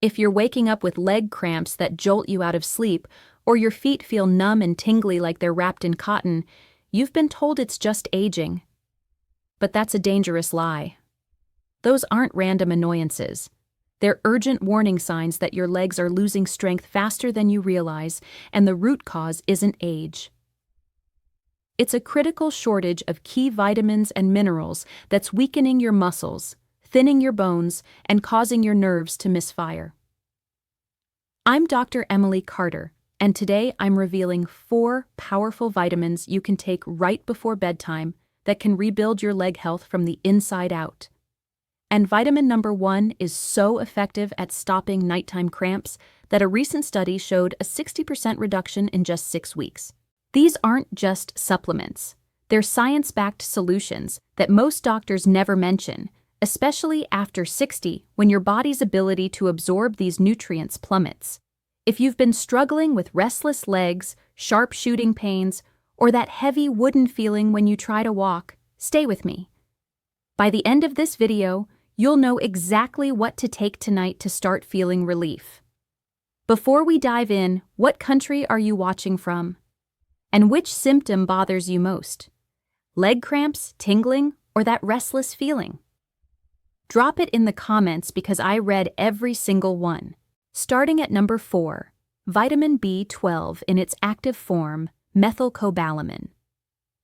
If you're waking up with leg cramps that jolt you out of sleep, or your feet feel numb and tingly like they're wrapped in cotton, you've been told it's just aging. But that's a dangerous lie. Those aren't random annoyances. They're urgent warning signs that your legs are losing strength faster than you realize, and the root cause isn't age. It's a critical shortage of key vitamins and minerals that's weakening your muscles, thinning your bones, and causing your nerves to misfire. I'm Dr. Emily Carter, and today I'm revealing 4 powerful vitamins you can take right before bedtime that can rebuild your leg health from the inside out. And vitamin number 1 is so effective at stopping nighttime cramps that a recent study showed a 60% reduction in just 6 weeks. These aren't just supplements. They're science-backed solutions that most doctors never mention, especially after 60, when your body's ability to absorb these nutrients plummets. If you've been struggling with restless legs, sharp shooting pains, or that heavy wooden feeling when you try to walk, stay with me. By the end of this video, you'll know exactly what to take tonight to start feeling relief. Before we dive in, what country are you watching from? And which symptom bothers you most? Leg cramps, tingling, or that restless feeling? Drop it in the comments because I read every single one. Starting at number 4, vitamin B12 in its active form, methylcobalamin.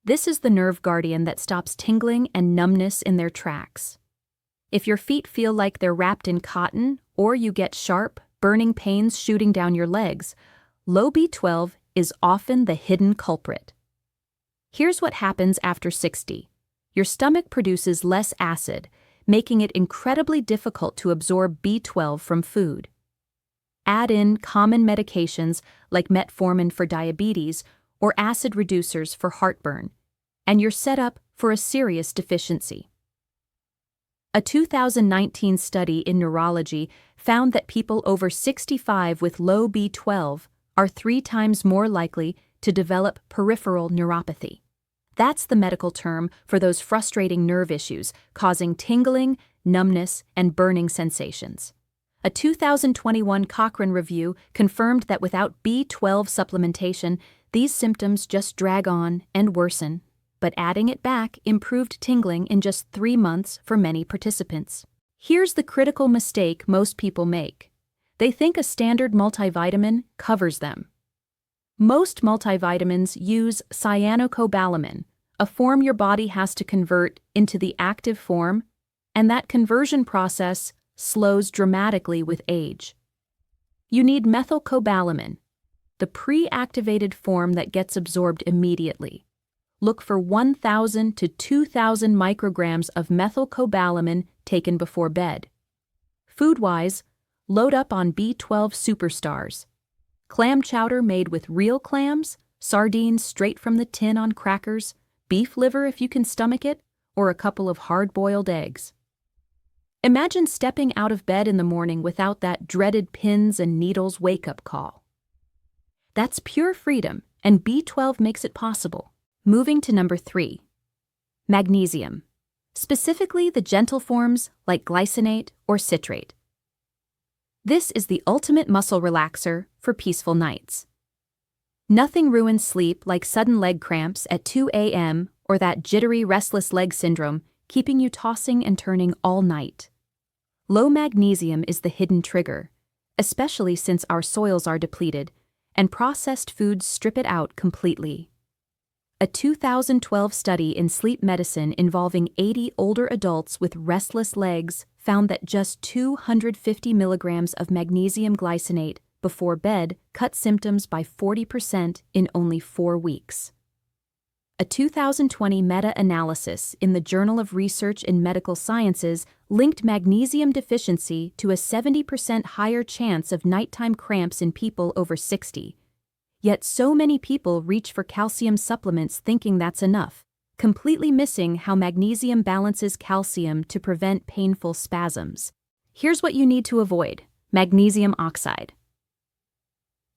This is the nerve guardian that stops tingling and numbness in their tracks. If your feet feel like they're wrapped in cotton, or you get sharp, burning pains shooting down your legs, low B12 is often the hidden culprit. Here's what happens after 60. Your stomach produces less acid, making it incredibly difficult to absorb B12 from food. Add in common medications like metformin for diabetes or acid reducers for heartburn, and you're set up for a serious deficiency. A 2019 study in neurology found that people over 65 with low B12 are 3 times more likely to develop peripheral neuropathy. That's the medical term for those frustrating nerve issues causing tingling, numbness, and burning sensations. A 2021 Cochrane review confirmed that without B12 supplementation, these symptoms just drag on and worsen, but adding it back improved tingling in just 3 months for many participants. Here's the critical mistake most people make. They think a standard multivitamin covers them. Most multivitamins use cyanocobalamin, a form your body has to convert into the active form, and that conversion process slows dramatically with age. You need methylcobalamin, the pre-activated form that gets absorbed immediately. Look for 1,000 to 2,000 micrograms of methylcobalamin taken before bed. Food-wise, load up on B12 superstars. Clam chowder made with real clams, sardines straight from the tin on crackers, beef liver if you can stomach it, or a couple of hard-boiled eggs. Imagine stepping out of bed in the morning without that dreaded pins and needles wake-up call. That's pure freedom, and B12 makes it possible. Moving to number 3, magnesium, specifically the gentle forms like glycinate or citrate. This is the ultimate muscle relaxer for peaceful nights. Nothing ruins sleep like sudden leg cramps at 2 a.m. or that jittery restless leg syndrome keeping you tossing and turning all night. Low magnesium is the hidden trigger, especially since our soils are depleted and processed foods strip it out completely. A 2012 study in sleep medicine involving 80 older adults with restless legs found that just 250 milligrams of magnesium glycinate before bed cut symptoms by 40% in only 4 weeks. A 2020 meta-analysis in the Journal of Research in Medical Sciences linked magnesium deficiency to a 70% higher chance of nighttime cramps in people over 60. Yet so many people reach for calcium supplements thinking that's enough, completely missing how magnesium balances calcium to prevent painful spasms. Here's what you need to avoid: magnesium oxide.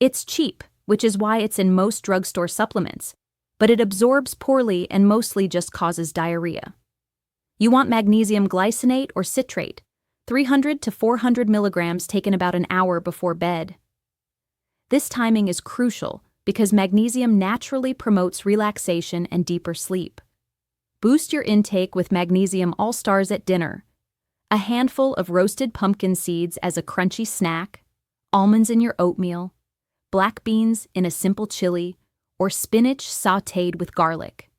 It's cheap, which is why it's in most drugstore supplements, but it absorbs poorly and mostly just causes diarrhea. You want magnesium glycinate or citrate, 300 to 400 milligrams taken about an hour before bed. This timing is crucial because magnesium naturally promotes relaxation and deeper sleep. Boost your intake with Magnesium All-Stars at dinner. A handful of roasted pumpkin seeds as a crunchy snack, almonds in your oatmeal, black beans in a simple chili, or spinach sautéed with garlic.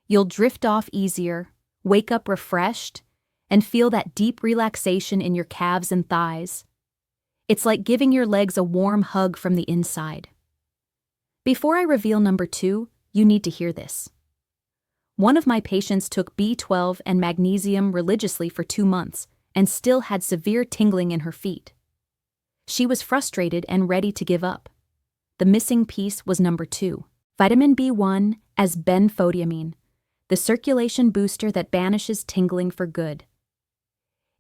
You'll drift off easier, wake up refreshed, and feel that deep relaxation in your calves and thighs. It's like giving your legs a warm hug from the inside. Before I reveal number 2, you need to hear this. One of my patients took B12 and magnesium religiously for 2 months and still had severe tingling in her feet. She was frustrated and ready to give up. The missing piece was number 2, vitamin B1 as benfotiamine, the circulation booster that banishes tingling for good.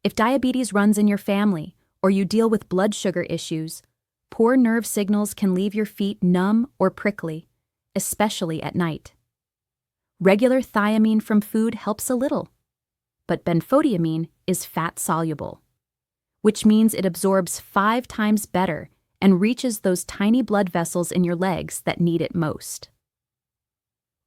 If diabetes runs in your family, or you deal with blood sugar issues, poor nerve signals can leave your feet numb or prickly, especially at night. Regular thiamine from food helps a little, but benfotiamine is fat-soluble, which means it absorbs 5 times better and reaches those tiny blood vessels in your legs that need it most.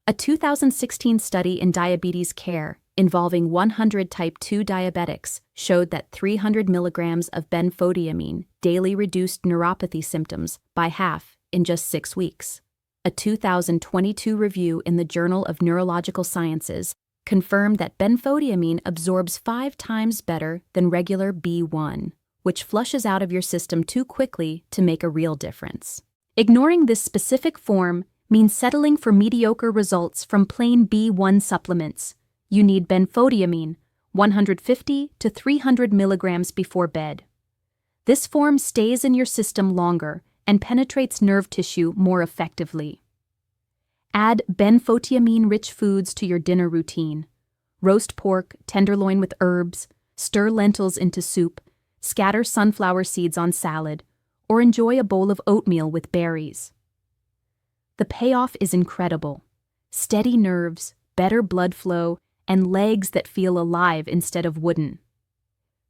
A 2016 study in diabetes care involving 100 type 2 diabetics showed that 300 milligrams of benfotiamine daily reduced neuropathy symptoms by half in just 6 weeks. A 2022 review in the Journal of Neurological Sciences confirmed that benfotiamine absorbs 5 times better than regular B1, which flushes out of your system too quickly to make a real difference. Ignoring this specific form means settling for mediocre results from plain B1 supplements. You need benfotiamine, 150 to 300 milligrams before bed. This form stays in your system longer and penetrates nerve tissue more effectively. Add benfotiamine-rich foods to your dinner routine. Roast pork, tenderloin with herbs, stir lentils into soup, scatter sunflower seeds on salad, or enjoy a bowl of oatmeal with berries. The payoff is incredible. Steady nerves, better blood flow, and legs that feel alive instead of wooden.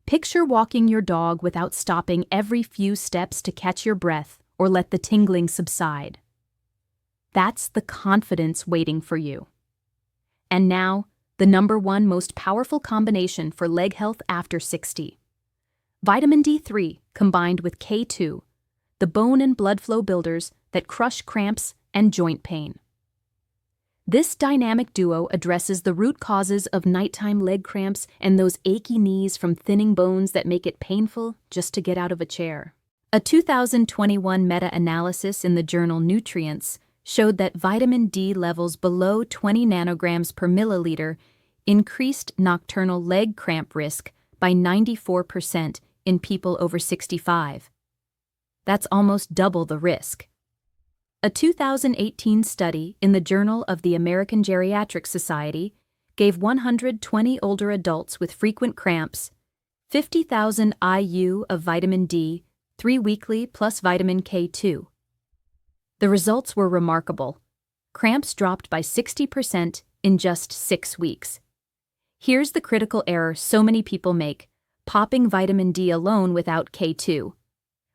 Picture walking your dog without stopping every few steps to catch your breath or let the tingling subside. That's the confidence waiting for you. And now, the number 1 most powerful combination for leg health after 60. Vitamin D3 combined with K2, the bone and blood flow builders that crush cramps and joint pain. This dynamic duo addresses the root causes of nighttime leg cramps and those achy knees from thinning bones that make it painful just to get out of a chair. A 2021 meta-analysis in the journal Nutrients showed that vitamin D levels below 20 nanograms per milliliter increased nocturnal leg cramp risk by 94% in people over 65. That's almost double the risk. A 2018 study in the Journal of the American Geriatric Society gave 120 older adults with frequent cramps 50,000 IU of vitamin D 3 weekly plus vitamin K2. The results were remarkable. Cramps dropped by 60% in just 6 weeks. Here's the critical error so many people make: popping vitamin D alone without K2.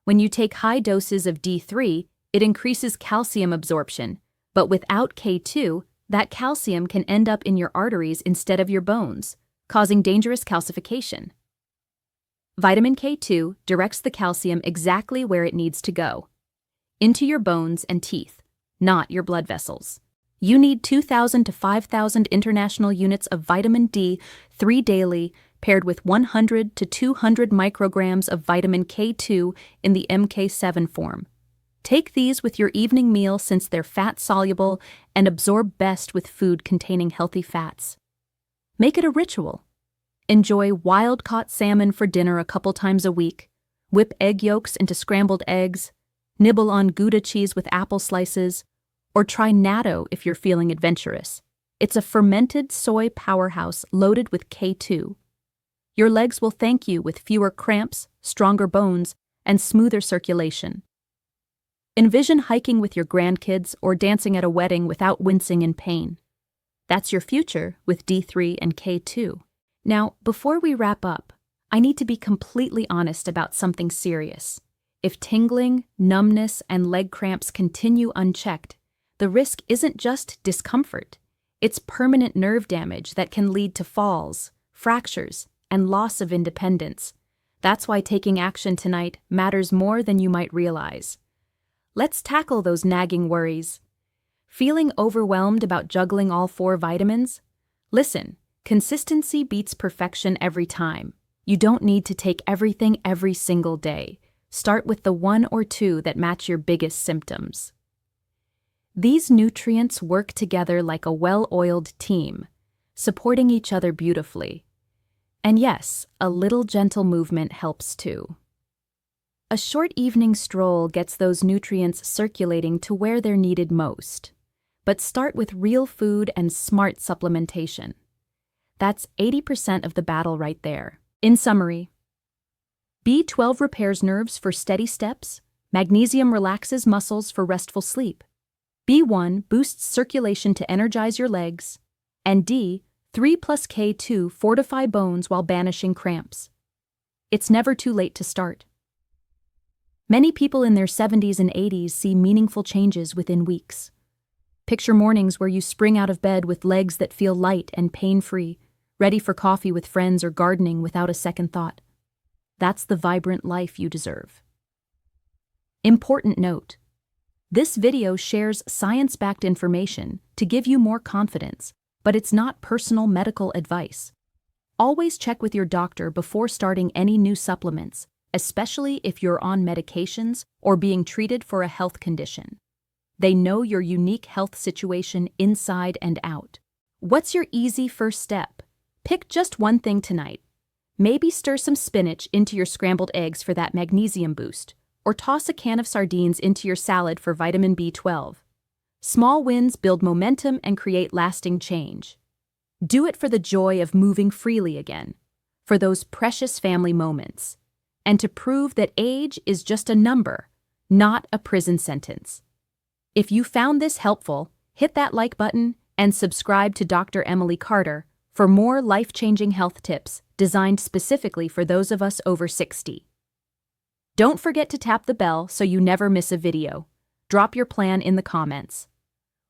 When you take high doses of D3, it increases calcium absorption, but without K2, that calcium can end up in your arteries instead of your bones, causing dangerous calcification. Vitamin K2 directs the calcium exactly where it needs to go, into your bones and teeth, not your blood vessels. You need 2,000 to 5,000 international units of vitamin D3 daily, paired with 100 to 200 micrograms of vitamin K2 in the MK7 form. Take these with your evening meal since they're fat-soluble and absorb best with food containing healthy fats. Make it a ritual. Enjoy wild-caught salmon for dinner a couple times a week, whip egg yolks into scrambled eggs, nibble on Gouda cheese with apple slices, or try natto if you're feeling adventurous. It's a fermented soy powerhouse loaded with K2. Your legs will thank you with fewer cramps, stronger bones, and smoother circulation. Envision hiking with your grandkids or dancing at a wedding without wincing in pain. That's your future with D3 and K2. Now, before we wrap up, I need to be completely honest about something serious. If tingling, numbness, and leg cramps continue unchecked, the risk isn't just discomfort. It's permanent nerve damage that can lead to falls, fractures, and loss of independence. That's why taking action tonight matters more than you might realize. Let's tackle those nagging worries. Feeling overwhelmed about juggling all 4 vitamins? Listen, consistency beats perfection every time. You don't need to take everything every single day. Start with the 1 or 2 that match your biggest symptoms. These nutrients work together like a well-oiled team, supporting each other beautifully. And yes, a little gentle movement helps too. A short evening stroll gets those nutrients circulating to where they're needed most. But start with real food and smart supplementation. That's 80% of the battle right there. In summary, B12 repairs nerves for steady steps, magnesium relaxes muscles for restful sleep, B1 boosts circulation to energize your legs, and D, 3 plus K2 fortify bones while banishing cramps. It's never too late to start. Many people in their 70s and 80s see meaningful changes within weeks. Picture mornings where you spring out of bed with legs that feel light and pain-free, ready for coffee with friends or gardening without a second thought. That's the vibrant life you deserve. Important note: this video shares science-backed information to give you more confidence, but it's not personal medical advice. Always check with your doctor before starting any new supplements, especially if you're on medications or being treated for a health condition. They know your unique health situation inside and out. What's your easy first step? Pick just one thing tonight. Maybe stir some spinach into your scrambled eggs for that magnesium boost, or toss a can of sardines into your salad for vitamin B12. Small wins build momentum and create lasting change. Do it for the joy of moving freely again, for those precious family moments, and to prove that age is just a number, not a prison sentence. If you found this helpful, hit that like button and subscribe to Dr. Emily Carter for more life-changing health tips designed specifically for those of us over 60. Don't forget to tap the bell so you never miss a video. Drop your plan in the comments.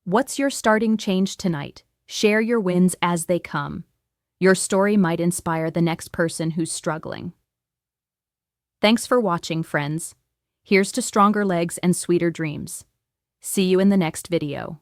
What's your starting change tonight? Share your wins as they come. Your story might inspire the next person who's struggling. Thanks for watching, friends. Here's to stronger legs and sweeter dreams. See you in the next video.